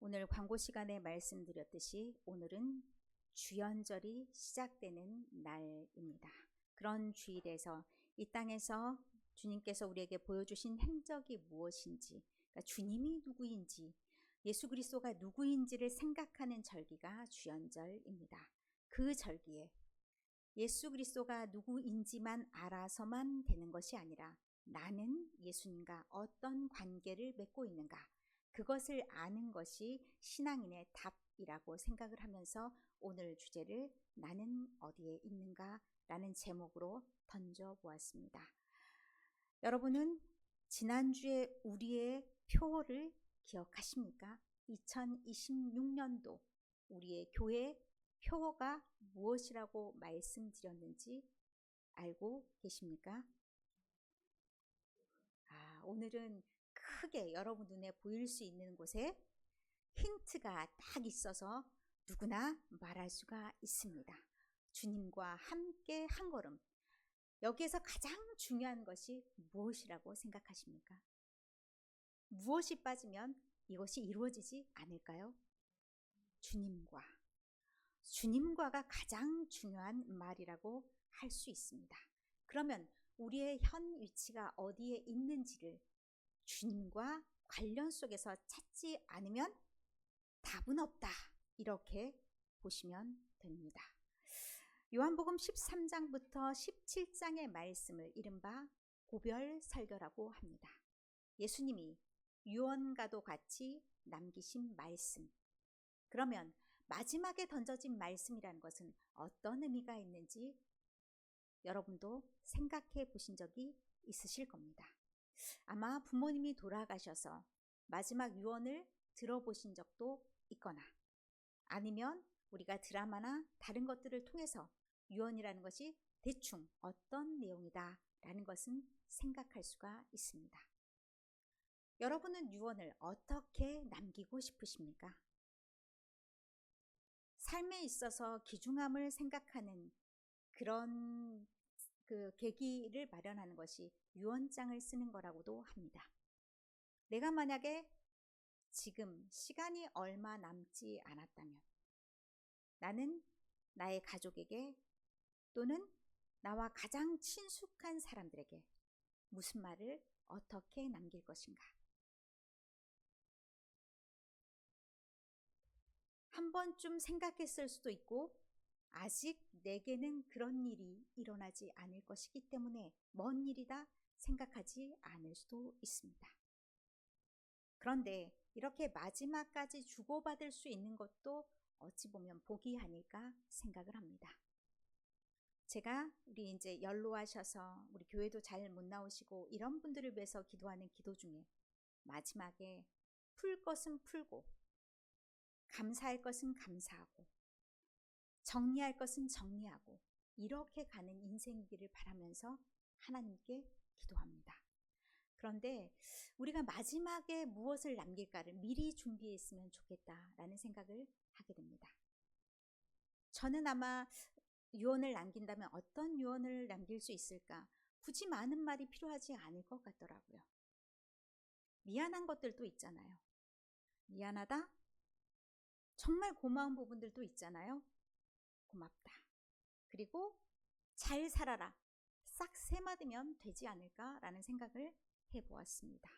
오늘 광고 시간에 말씀드렸듯이 오늘은 주연절이 시작되는 날입니다. 그런 주일에서 이 땅에서 주님께서 우리에게 보여주신 행적이 무엇인지, 그러니까 주님이 누구인지, 예수 그리스도가 누구인지를 생각하는 절기가 주연절입니다. 그 절기에 예수 그리스도가 누구인지만 알아서만 되는 것이 아니라 나는 예수님과 어떤 관계를 맺고 있는가, 그것을 아는 것이 신앙인의 답이라고 생각을 하면서 오늘 주제를 나는 어디에 있는가 라는 제목으로 던져보았습니다. 여러분은 지난주에 우리의 표어를 기억하십니까? 2026년도 우리의 교회 표어가 무엇이라고 말씀드렸는지 알고 계십니까? 오늘은 크게 여러분 눈에 보일 수 있는 곳에 힌트가 딱 있어서 누구나 말할 수가 있습니다. 주님과 함께 한 걸음. 여기에서 가장 중요한 것이 무엇이라고 생각하십니까? 무엇이 빠지면 이것이 이루어지지 않을까요? 주님과가 가장 중요한 말이라고 할 수 있습니다. 그러면 우리의 현 위치가 어디에 있는지를 주님과 관련 속에서 찾지 않으면 답은 없다, 이렇게 보시면 됩니다. 요한복음 13장부터 17장의 말씀을 이른바 고별 설교라고 합니다. 예수님이 유언과도 같이 남기신 말씀. 그러면 마지막에 던져진 말씀이라는 것은 어떤 의미가 있는지 여러분도 생각해 보신 적이 있으실 겁니다. 아마 부모님이 돌아가셔서 마지막 유언을 들어보신 적도 있거나, 아니면 우리가 드라마나 다른 것들을 통해서 유언이라는 것이 대충 어떤 내용이다 라는 것은 생각할 수가 있습니다. 여러분은 유언을 어떻게 남기고 싶으십니까? 삶에 있어서 귀중함을 생각하는 그런 계기를 마련하는 것이 유언장을 쓰는 거라고도 합니다. 내가 만약에 지금 시간이 얼마 남지 않았다면 나는 나의 가족에게 또는 나와 가장 친숙한 사람들에게 무슨 말을 어떻게 남길 것인가? 한 번쯤 생각했을 수도 있고 아직 내게는 그런 일이 일어나지 않을 것이기 때문에 먼 일이다 생각하지 않을 수도 있습니다. 그런데 이렇게 마지막까지 주고받을 수 있는 것도 어찌 보면 복이 아닐까 생각을 합니다. 제가 우리 이제 연로하셔서 우리 교회도 잘 못 나오시고 이런 분들을 위해서 기도하는 기도 중에 마지막에 풀 것은 풀고 감사할 것은 감사하고 정리할 것은 정리하고 이렇게 가는 인생이기를 바라면서 하나님께 기도합니다. 그런데 우리가 마지막에 무엇을 남길까를 미리 준비했으면 좋겠다라는 생각을 하게 됩니다. 저는 아마 유언을 남긴다면 어떤 유언을 남길 수 있을까? 굳이 많은 말이 필요하지 않을 것 같더라고요. 미안한 것들도 있잖아요. 미안하다? 정말 고마운 부분들도 있잖아요. 고맙다. 그리고 잘 살아라. 싹 세 마디면 되지 않을까라는 생각을 해보았습니다.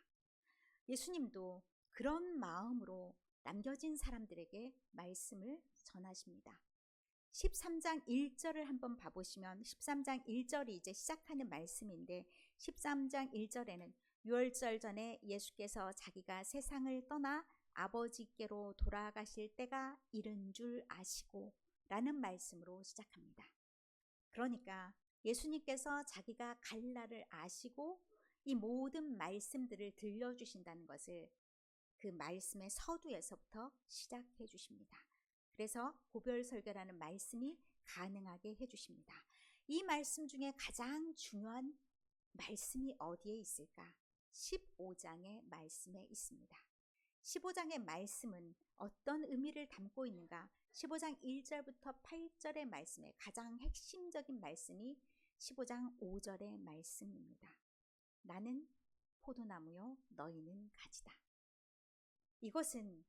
예수님도 그런 마음으로 남겨진 사람들에게 말씀을 전하십니다. 13장 1절을 한번 봐보시면 13장 1절이 이제 시작하는 말씀인데 13장 1절에는 유월절 전에 예수께서 자기가 세상을 떠나 아버지께로 돌아가실 때가 이른 줄 아시고 라는 말씀으로 시작합니다. 그러니까 예수님께서 자기가 갈 날을 아시고 이 모든 말씀들을 들려주신다는 것을 그 말씀의 서두에서부터 시작해 주십니다. 그래서 고별설교라는 말씀이 가능하게 해주십니다. 이 말씀 중에 가장 중요한 말씀이 어디에 있을까? 15장의 말씀에 있습니다. 15장의 말씀은 어떤 의미를 담고 있는가? 15장 1절부터 8절의 말씀에 가장 핵심적인 말씀이 15장 5절의 말씀입니다. 나는 포도나무요 너희는 가지다. 이것은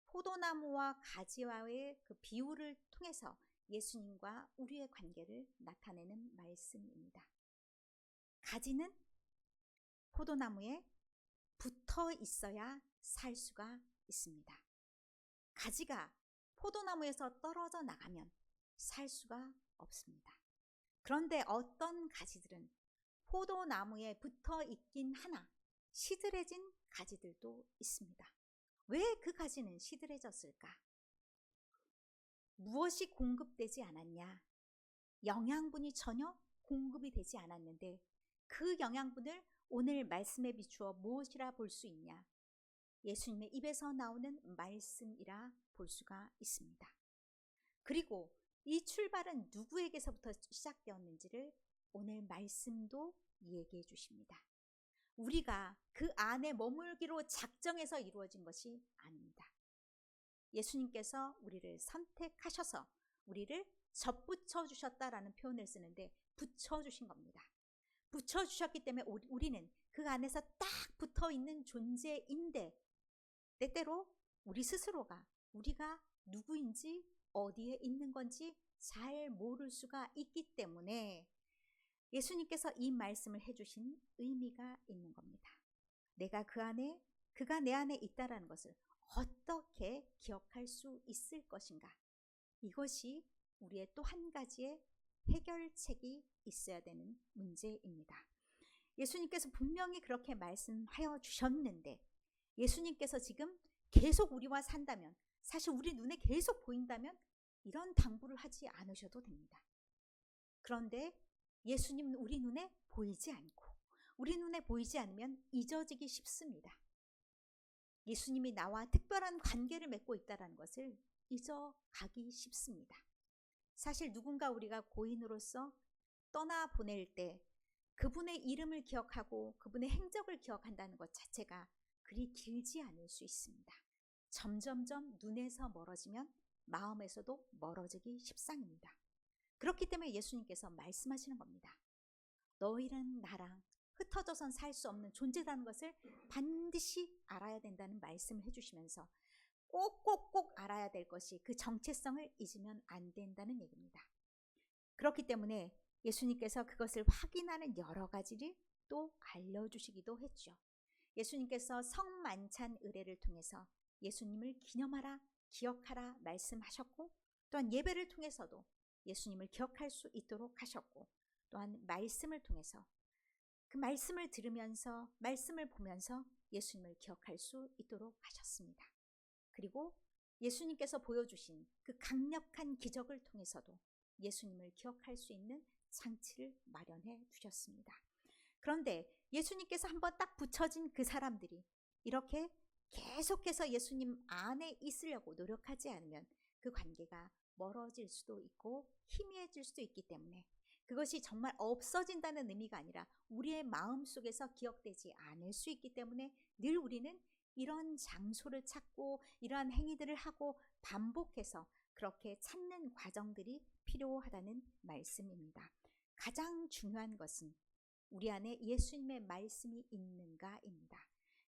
포도나무와 가지와의 그 비유를 통해서 예수님과 우리의 관계를 나타내는 말씀입니다. 가지는 포도나무에 붙어 있어야 살 수가 있습니다. 가지가 포도나무에서 떨어져 나가면 살 수가 없습니다. 그런데 어떤 가지들은 포도나무에 붙어 있긴 하나 시들해진 가지들도 있습니다. 왜 그 가지는 시들해졌을까? 무엇이 공급되지 않았냐? 영양분이 전혀 공급이 되지 않았는데 그 영양분을 오늘 말씀에 비추어 무엇이라 볼 수 있냐? 예수님의 입에서 나오는 말씀이라 볼 수가 있습니다. 그리고 이 출발은 누구에게서부터 시작되었는지를 오늘 말씀도 얘기해 주십니다. 우리가 그 안에 머물기로 작정해서 이루어진 것이 아닙니다. 예수님께서 우리를 선택하셔서 우리를 접붙여 주셨다라는 표현을 쓰는데 붙여주신 겁니다. 붙여주셨기 때문에 우리는 그 안에서 딱 붙어 있는 존재인데 때때로 우리 스스로가 우리가 누구인지 어디에 있는 건지 잘 모를 수가 있기 때문에 예수님께서 이 말씀을 해주신 의미가 있는 겁니다. 내가 그 안에, 그가 내 안에 있다라는 것을 어떻게 기억할 수 있을 것인가? 이것이 우리의 또 한 가지의 해결책이 있어야 되는 문제입니다. 예수님께서 분명히 그렇게 말씀하여 주셨는데 예수님께서 지금 계속 우리와 산다면, 사실 우리 눈에 계속 보인다면 이런 당부를 하지 않으셔도 됩니다. 그런데 예수님은 우리 눈에 보이지 않고 우리 눈에 보이지 않으면 잊어지기 쉽습니다. 예수님이 나와 특별한 관계를 맺고 있다는 것을 잊어가기 쉽습니다. 사실 누군가 우리가 고인으로서 떠나보낼 때 그분의 이름을 기억하고 그분의 행적을 기억한다는 것 자체가 그리 길지 않을 수 있습니다. 점점점 눈에서 멀어지면 마음에서도 멀어지기 십상입니다. 그렇기 때문에 예수님께서 말씀하시는 겁니다. 너희는 나랑 흩어져선 살 수 없는 존재라는 것을 반드시 알아야 된다는 말씀을 해주시면서 꼭꼭꼭 알아야 될 것이 그 정체성을 잊으면 안 된다는 얘기입니다. 그렇기 때문에 예수님께서 그것을 확인하는 여러 가지를 또 알려주시기도 했죠. 예수님께서 성만찬 의례를 통해서 예수님을 기념하라, 기억하라 말씀하셨고 또한 예배를 통해서도 예수님을 기억할 수 있도록 하셨고 또한 말씀을 통해서 그 말씀을 들으면서 말씀을 보면서 예수님을 기억할 수 있도록 하셨습니다. 그리고 예수님께서 보여주신 그 강력한 기적을 통해서도 예수님을 기억할 수 있는 장치를 마련해 두셨습니다. 그런데 예수님께서 한번 딱 붙여진 그 사람들이 이렇게 계속해서 예수님 안에 있으려고 노력하지 않으면 그 관계가 멀어질 수도 있고 희미해질 수도 있기 때문에 그것이 정말 없어진다는 의미가 아니라 우리의 마음속에서 기억되지 않을 수 있기 때문에 늘 우리는 이런 장소를 찾고 이러한 행위들을 하고 반복해서 그렇게 찾는 과정들이 필요하다는 말씀입니다. 가장 중요한 것은 우리 안에 예수님의 말씀이 있는가입니다.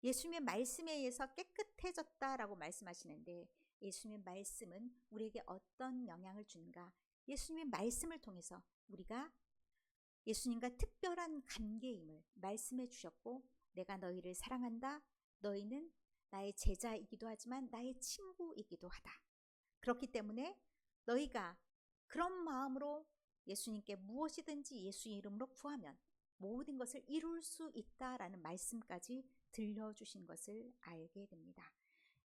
예수님의 말씀에 의해서 깨끗해졌다라고 말씀하시는데 예수님의 말씀은 우리에게 어떤 영향을 주는가? 예수님의 말씀을 통해서 우리가 예수님과 특별한 관계임을 말씀해 주셨고 내가 너희를 사랑한다. 너희는 나의 제자이기도 하지만 나의 친구이기도 하다. 그렇기 때문에 너희가 그런 마음으로 예수님께 무엇이든지 예수 이름으로 구하면 모든 것을 이룰 수 있다라는 말씀까지 들려주신 것을 알게 됩니다.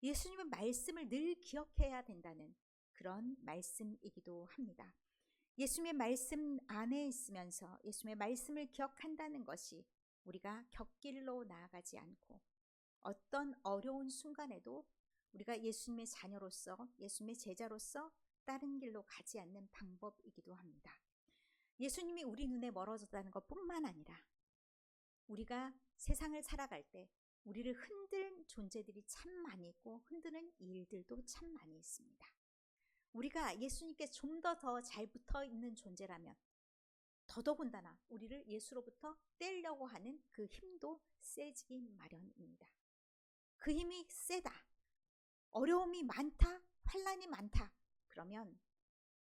예수님의 말씀을 늘 기억해야 된다는 그런 말씀이기도 합니다. 예수님의 말씀 안에 있으면서 예수님의 말씀을 기억한다는 것이 우리가 곁길로 나아가지 않고 어떤 어려운 순간에도 우리가 예수님의 자녀로서 예수님의 제자로서 다른 길로 가지 않는 방법이기도 합니다. 예수님이 우리 눈에 멀어졌다는 것뿐만 아니라 우리가 세상을 살아갈 때 우리를 흔든 존재들이 참 많이 있고 흔드는 일들도 참 많이 있습니다. 우리가 예수님께 좀 더 잘 붙어 있는 존재라면 더더군다나 우리를 예수로부터 떼려고 하는 그 힘도 세지기 마련입니다. 그 힘이 세다. 어려움이 많다, 환난이 많다. 그러면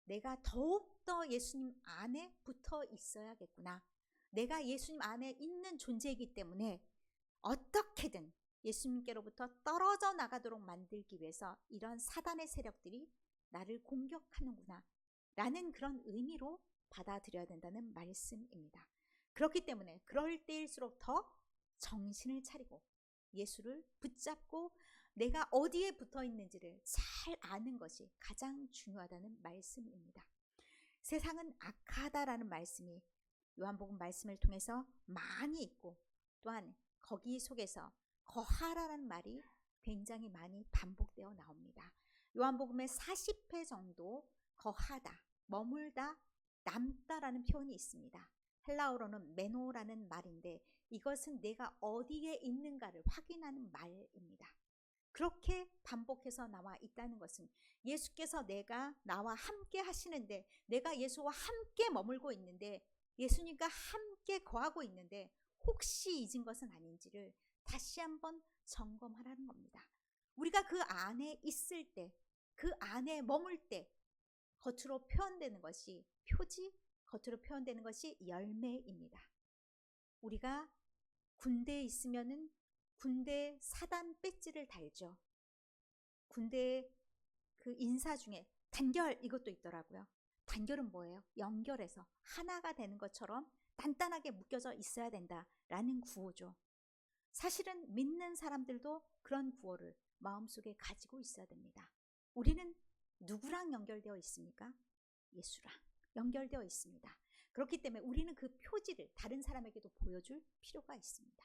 내가 더욱더 예수님 안에 붙어 있어야겠구나. 내가 예수님 안에 있는 존재이기 때문에 어떻게든 예수님께로부터 떨어져 나가도록 만들기 위해서 이런 사단의 세력들이 나를 공격하는구나 라는 그런 의미로 받아들여야 된다는 말씀입니다. 그렇기 때문에 그럴 때일수록 더 정신을 차리고 예수를 붙잡고 내가 어디에 붙어 있는지를 잘 아는 것이 가장 중요하다는 말씀입니다. 세상은 악하다라는 말씀이 요한복음 말씀을 통해서 많이 있고, 또한 거기 속에서 거하라는 말이 굉장히 많이 반복되어 나옵니다. 요한복음에 40회 정도 거하다, 머물다, 남다라는 표현이 있습니다. 헬라어로는 메노라는 말인데 이것은 내가 어디에 있는가를 확인하는 말입니다. 그렇게 반복해서 나와 있다는 것은 예수께서 내가 나와 함께 하시는데, 내가 예수와 함께 머물고 있는데, 예수님과 함께 거하고 있는데 혹시 잊은 것은 아닌지를 다시 한번 점검하라는 겁니다. 우리가 그 안에 있을 때, 그 안에 머물 때 겉으로 표현되는 것이 표지, 겉으로 표현되는 것이 열매입니다. 우리가 군대에 있으면은 군대 사단 배지를 달죠. 군대 그 인사 중에 단결 이것도 있더라고요. 단결은 뭐예요? 연결해서 하나가 되는 것처럼 단단하게 묶여져 있어야 된다라는 구호죠. 사실은 믿는 사람들도 그런 구호를 마음속에 가지고 있어야 됩니다. 우리는 누구랑 연결되어 있습니까? 예수랑 연결되어 있습니다. 그렇기 때문에 우리는 그 표지를 다른 사람에게도 보여줄 필요가 있습니다.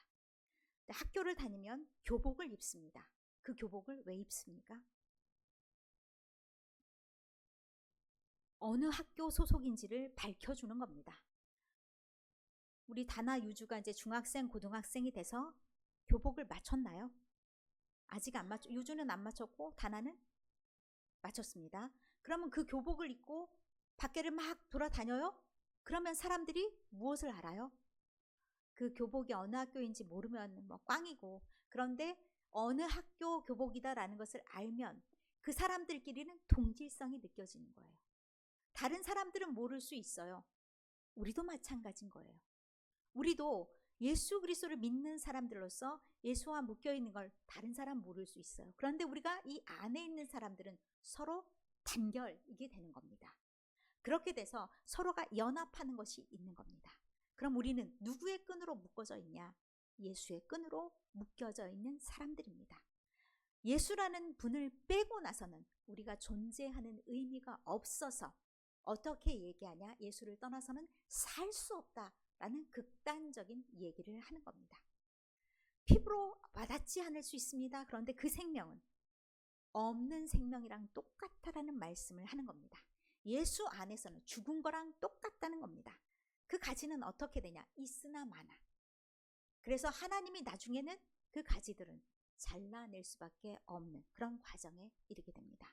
학교를 다니면 교복을 입습니다. 그 교복을 왜 입습니까? 어느 학교 소속인지를 밝혀주는 겁니다. 우리 다나 유주가 이제 중학생, 고등학생이 돼서 교복을 맞췄나요? 아직 안 맞췄, 유주는 안 맞췄고 다나는 맞췄습니다. 그러면 그 교복을 입고 밖에를 막 돌아다녀요? 그러면 사람들이 무엇을 알아요? 그 교복이 어느 학교인지 모르면 뭐 꽝이고, 그런데 어느 학교 교복이다라는 것을 알면 그 사람들끼리는 동질성이 느껴지는 거예요. 다른 사람들은 모를 수 있어요. 우리도 마찬가지인 거예요. 우리도 예수 그리스도를 믿는 사람들로서 예수와 묶여있는 걸 다른 사람 모를 수 있어요. 그런데 우리가 이 안에 있는 사람들은 서로 단결이게 되는 겁니다. 그렇게 돼서 서로가 연합하는 것이 있는 겁니다. 그럼 우리는 누구의 끈으로 묶어져 있냐? 예수의 끈으로 묶여져 있는 사람들입니다. 예수라는 분을 빼고 나서는 우리가 존재하는 의미가 없어서 어떻게 얘기하냐? 예수를 떠나서는 살 수 없다라는 극단적인 얘기를 하는 겁니다. 피부로 와닿지 않을 수 있습니다. 그런데 그 생명은 없는 생명이랑 똑같다라는 말씀을 하는 겁니다. 예수 안에서는 죽은 거랑 똑같다는 겁니다. 그 가지는 어떻게 되냐? 있으나 마나. 그래서 하나님이 나중에는 그 가지들은 잘라낼 수밖에 없는 그런 과정에 이르게 됩니다.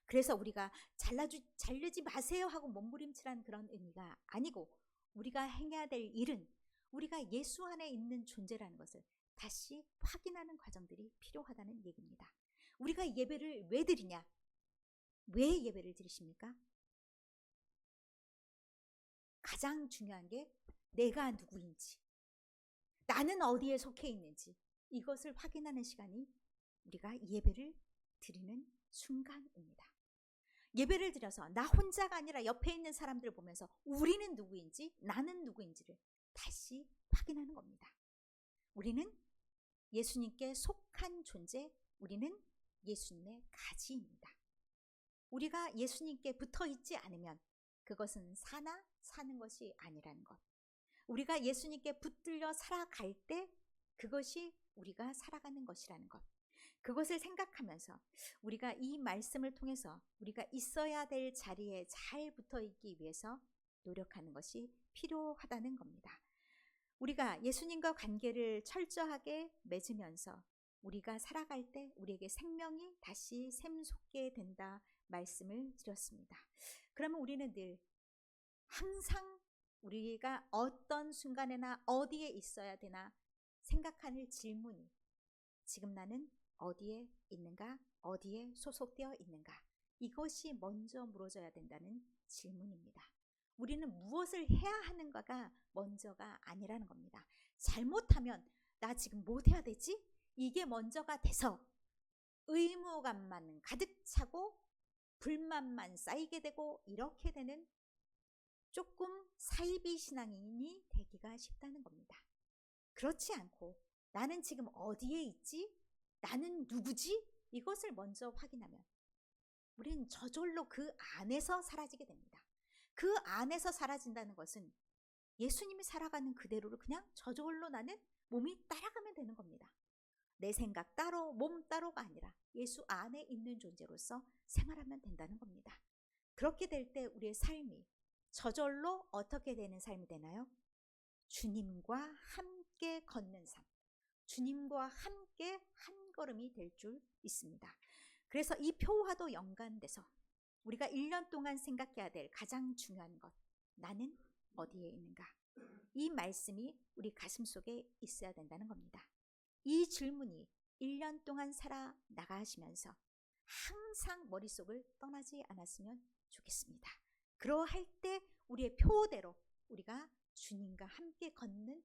그래서 우리가 자르지 마세요 하고 몸부림치라는 그런 의미가 아니고, 우리가 행해야 될 일은 우리가 예수 안에 있는 존재라는 것을 다시 확인하는 과정들이 필요하다는 얘기입니다. 우리가 예배를 왜 드리냐? 왜 예배를 드리십니까? 가장 중요한 게 내가 누구인지, 나는 어디에 속해 있는지, 이것을 확인하는 시간이 우리가 예배를 드리는 순간입니다. 예배를 드려서 나 혼자가 아니라 옆에 있는 사람들을 보면서 우리는 누구인지, 나는 누구인지를 다시 확인하는 겁니다. 우리는 예수님께 속한 존재, 우리는 예수님의 가지입니다. 우리가 예수님께 붙어 있지 않으면 그것은 사는 것이 아니라는 것. 우리가 예수님께 붙들려 살아갈 때 그것이 우리가 살아가는 것이라는 것. 그것을 생각하면서 우리가 이 말씀을 통해서 우리가 있어야 될 자리에 잘 붙어 있기 위해서 노력하는 것이 필요하다는 겁니다. 우리가 예수님과 관계를 철저하게 맺으면서 우리가 살아갈 때 우리에게 생명이 다시 샘솟게 된다 말씀을 드렸습니다. 그러면 우리는 늘 항상 우리가 어떤 순간에나 어디에 있어야 되나 생각하는 질문이, 지금 나는 어디에 있는가? 어디에 소속되어 있는가? 이것이 먼저 물어져야 된다는 질문입니다. 우리는 무엇을 해야 하는가가 먼저가 아니라는 겁니다. 잘못하면 나 지금 뭐 해야 되지? 이게 먼저가 돼서 의무감만 가득 차고 불만만 쌓이게 되고 이렇게 되는 조금 사이비 신앙인이 되기가 쉽다는 겁니다. 그렇지 않고 나는 지금 어디에 있지? 나는 누구지? 이것을 먼저 확인하면 우리는 저절로 그 안에서 사라지게 됩니다. 그 안에서 사라진다는 것은 예수님이 살아가는 그대로를 그냥 저절로 나는 몸이 따라가면 되는 겁니다. 내 생각 따로 몸 따로가 아니라 예수 안에 있는 존재로서 생활하면 된다는 겁니다. 그렇게 될 때 우리의 삶이 저절로 어떻게 되는 삶이 되나요? 주님과 함께 걷는 삶, 주님과 함께 한 걸음이 될 줄 믿습니다. 그래서 이 표와도 연관돼서 우리가 1년 동안 생각해야 될 가장 중요한 것, 나는 어디에 있는가? 이 말씀이 우리 가슴 속에 있어야 된다는 겁니다. 이 질문이 1년 동안 살아 나가시면서 항상 머릿속을 떠나지 않았으면 좋겠습니다. 그러할 때 우리의 표대로 우리가 주님과 함께 걷는